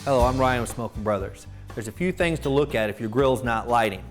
Hello, I'm Ryan with Smokin Brothers. There's a few things to look at if your grill's not lighting.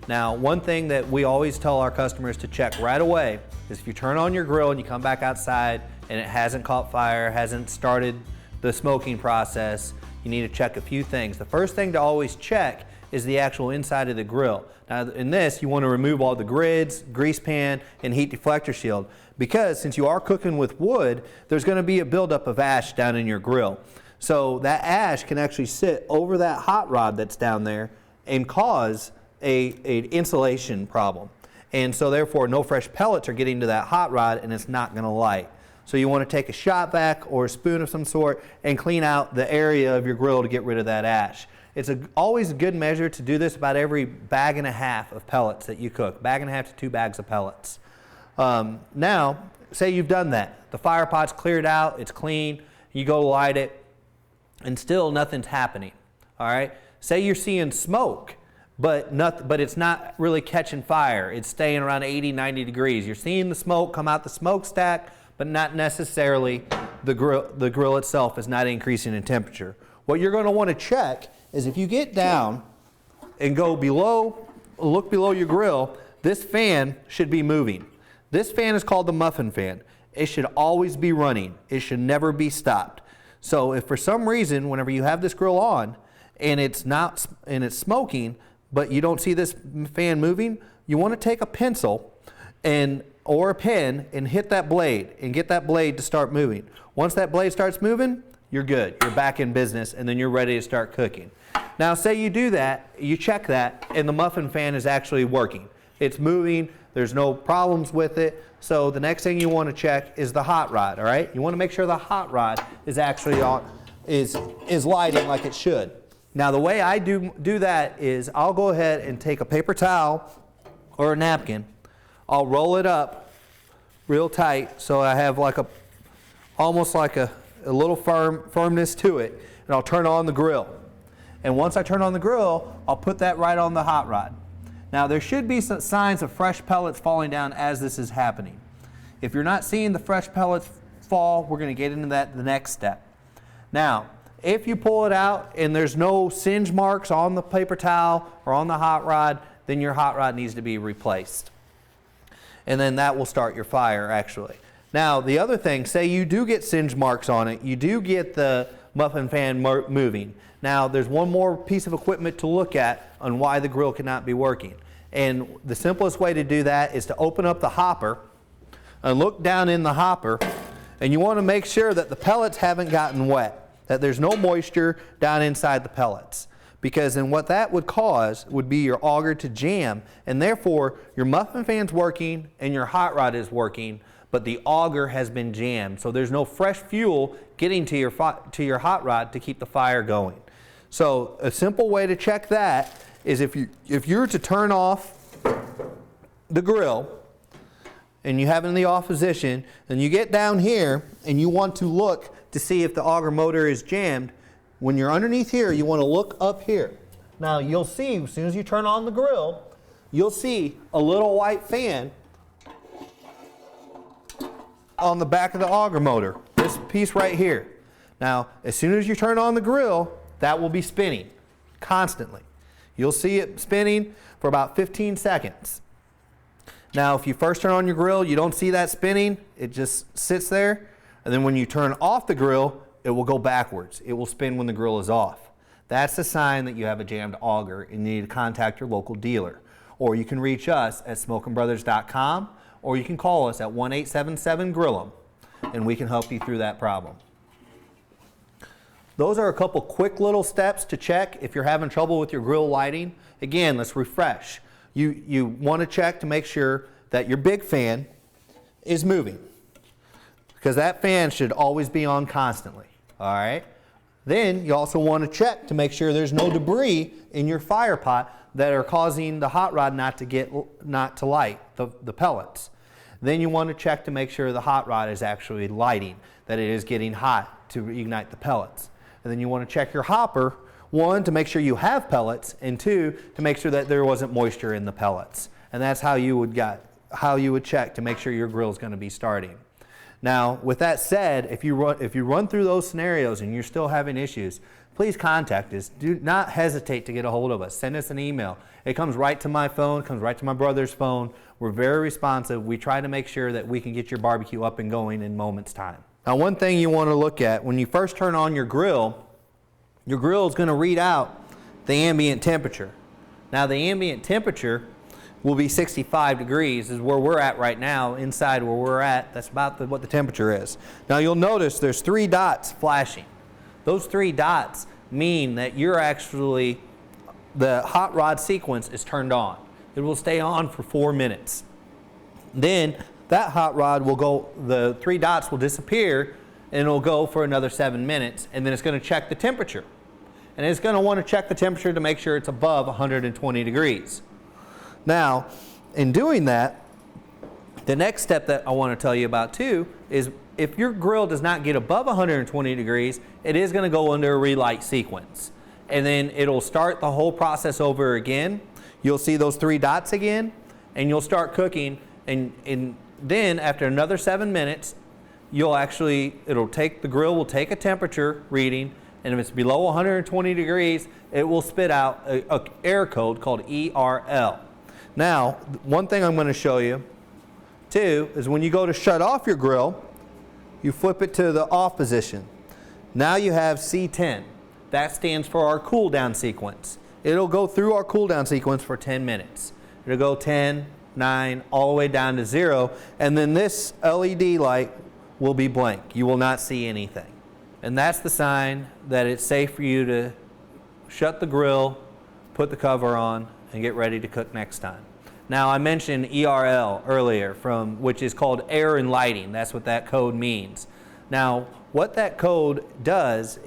Now, one thing that we always tell our customers to check right away is if you turn on your grill and you come back outside and it hasn't caught fire, hasn't started the smoking process, you need to check a few things. The first thing to always check is the actual inside of the grill. Now in this, you want to remove all the grids, grease pan, and heat deflector shield, because since you are cooking with wood, there's going to be a buildup of ash down in your grill. So that ash can actually sit over that hot rod that's down there and cause an insulation problem. And so therefore no fresh pellets are getting to that hot rod and it's not going to light. So you want to take a shop vac or a spoon of some sort and clean out the area of your grill to get rid of that ash. It's always a good measure to do this about every bag and a half of pellets that you cook. Bag and a half to 2 bags of pellets. Now, say you've done that. The fire pot's cleared out, it's clean, you go light it, and still nothing's happening. All right? Say you're seeing smoke, but it's not really catching fire. It's staying around 80, 90 degrees. You're seeing the smoke come out the smokestack, but not necessarily the grill itself is not increasing in temperature. What you're going to want to check is if you get down and go below, look below your grill, this fan should be moving. This fan is called the Muffin Fan. It should always be running. It should never be stopped. So if for some reason, whenever you have this grill on and it's smoking, but you don't see this fan moving, you want to take a pencil or a pen and hit that blade and get that blade to start moving. Once that blade starts moving, you're good. You're back in business, and then you're ready to start cooking. Now say you do that, you check that, and the Muffin Fan is actually working. It's moving, there's no problems with it. So the next thing you want to check is the hot rod, all right? You want to make sure the hot rod is actually is lighting like it should. Now the way I do that is I'll go ahead and take a paper towel or a napkin. I'll roll it up real tight so I have like almost like a little firmness to it, and I'll turn on the grill. And once I turn on the grill, I'll put that right on the hot rod. Now there should be some signs of fresh pellets falling down as this is happening. If you're not seeing the fresh pellets fall, we're going to get into that the next step. Now, if you pull it out and there's no singe marks on the paper towel or on the hot rod, then your hot rod needs to be replaced. And then that will start your fire actually. Now the other thing, say you do get singe marks on it, you do get the Muffin Fan moving. Now there's one more piece of equipment to look at on why the grill cannot be working. And the simplest way to do that is to open up the hopper and look down in the hopper, and you want to make sure that the pellets haven't gotten wet, that there's no moisture down inside the pellets. Because then what that would cause would be your auger to jam, and therefore your Muffin Fan's working and your hot rod is working, but the auger has been jammed. So there's no fresh fuel getting to your hot rod to keep the fire going. So a simple way to check that is if you're to turn off the grill and you have it in the off position, and you get down here and you want to look to see if the auger motor is jammed, when you're underneath here, you want to look up here. Now you'll see, as soon as you turn on the grill, you'll see a little white fan on the back of the auger motor, this piece right here. Now, as soon as you turn on the grill, that will be spinning constantly. You'll see it spinning for about 15 seconds. Now, if you first turn on your grill, you don't see that spinning, it just sits there, and then when you turn off the grill, it will go backwards. It will spin when the grill is off. That's a sign that you have a jammed auger and you need to contact your local dealer. Or you can reach us at smokinbrothers.com, or you can call us at 1-877-GRILL-EM, and we can help you through that problem. Those are a couple quick little steps to check if you're having trouble with your grill lighting. Again, let's refresh. You want to check to make sure that your big fan is moving, because that fan should always be on constantly. All right? Then you also want to check to make sure there's no debris in your fire pot that are causing the hot rod not to light the pellets. Then you want to check to make sure the hot rod is actually lighting, that it is getting hot to ignite the pellets. And then you want to check your hopper, one, to make sure you have pellets, and two, to make sure that there wasn't moisture in the pellets. And that's how you would check to make sure your grill is going to be starting. Now, with that said, if you run through those scenarios and you're still having issues, please contact us. Do not hesitate to get a hold of us. Send us an email. It comes right to my phone, comes right to my brother's phone. We're very responsive. We try to make sure that we can get your barbecue up and going in moments time. Now, one thing you want to look at, when you first turn on your grill is going to read out the ambient temperature. Now, the ambient temperature will be 65 degrees is where we're at right now. Inside where we're at, that's about what the temperature is. Now, you'll notice there's 3 dots flashing. Those 3 dots mean that you're actually, the hot rod sequence is turned on. It will stay on for 4 minutes. Then that hot rod will go, the 3 dots will disappear and it'll go for another 7 minutes, and then it's going to check the temperature. And it's going to want to check the temperature to make sure it's above 120 degrees. Now, in doing that, the next step that I want to tell you about too is if your grill does not get above 120 degrees, it is going to go under a relight sequence. And then it'll start the whole process over again. You'll see those 3 dots again, and you'll start cooking. And then after another 7 minutes, the grill will take a temperature reading, and if it's below 120 degrees, it will spit out an error code called ERL. Now, one thing I'm going to show you too is when you go to shut off your grill, you flip it to the off position. Now you have C10. That stands for our cool down sequence. It'll go through our cool down sequence for 10 minutes. It'll go 10, 9, all the way down to 0, and then this LED light will be blank. You will not see anything. And that's the sign that it's safe for you to shut the grill, put the cover on, and get ready to cook next time. Now, I mentioned ERL earlier, which is called Aran Lighting. That's what that code means. Now, what that code does,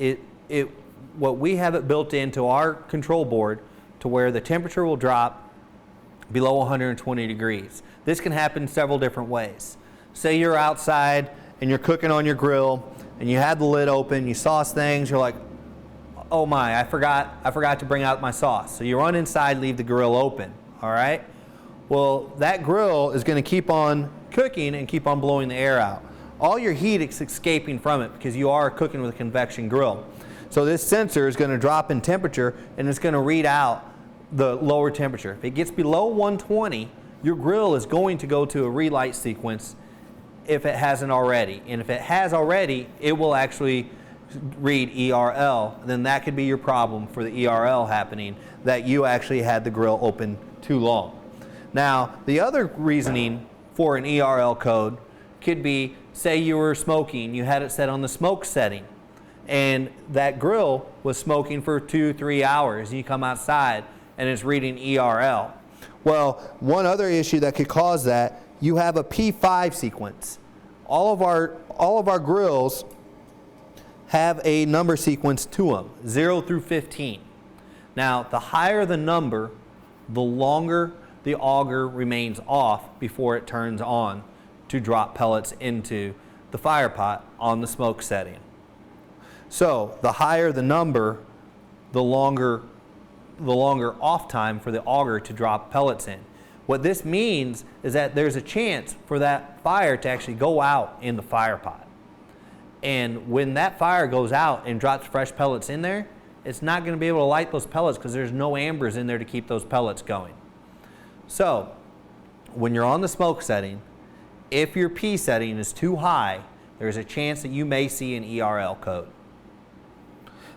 what we have it built into our control board to where the temperature will drop below 120 degrees. This can happen several different ways. Say you're outside and you're cooking on your grill and you had the lid open, you sauce things, you're like, oh my, I forgot to bring out my sauce. So you run inside, leave the grill open, all right? Well, that grill is going to keep on cooking and keep on blowing the air out. All your heat is escaping from it because you are cooking with a convection grill. So this sensor is going to drop in temperature and it's going to read out the lower temperature. If it gets below 120, your grill is going to go to a relight sequence if it hasn't already. And if it has already, it will actually read ERL. Then that could be your problem for the ERL happening, that you actually had the grill open too long. Now, the other reasoning for an ERL code could be, say you were smoking, you had it set on the smoke setting, and that grill was smoking for 2-3 hours, and you come outside and it's reading ERL. Well, one other issue that could cause that, you have a P5 sequence. All of our grills have a number sequence to them, 0 through 15. Now, the higher the number, the longer the auger remains off before it turns on to drop pellets into the fire pot on the smoke setting. So the higher the number, the longer off time for the auger to drop pellets in. What this means is that there's a chance for that fire to actually go out in the fire pot. And when that fire goes out and drops fresh pellets in there, it's not going to be able to light those pellets because there's no ambers in there to keep those pellets going. So when you're on the smoke setting, if your P setting is too high, there's a chance that you may see an ERL code.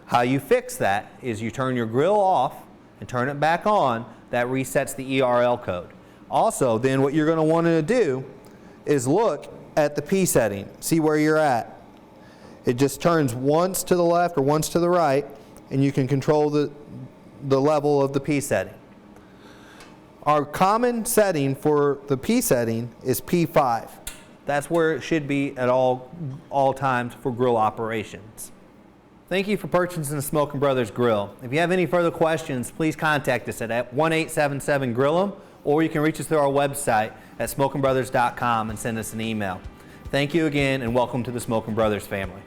How you fix that is you turn your grill off and turn it back on. That resets the ERL code. Also, then what you're going to want to do is look at the P setting, see where you're at. It just turns once to the left or once to the right, and you can control the level of the P setting. Our common setting for the P setting is P5. That's where it should be at all times for grill operations. Thank you for purchasing the Smokin Brothers Grill. If you have any further questions, please contact us at 1-877-GRILL-EM, or you can reach us through our website at smokinbrothers.com and send us an email. Thank you again, and welcome to the Smokin Brothers family.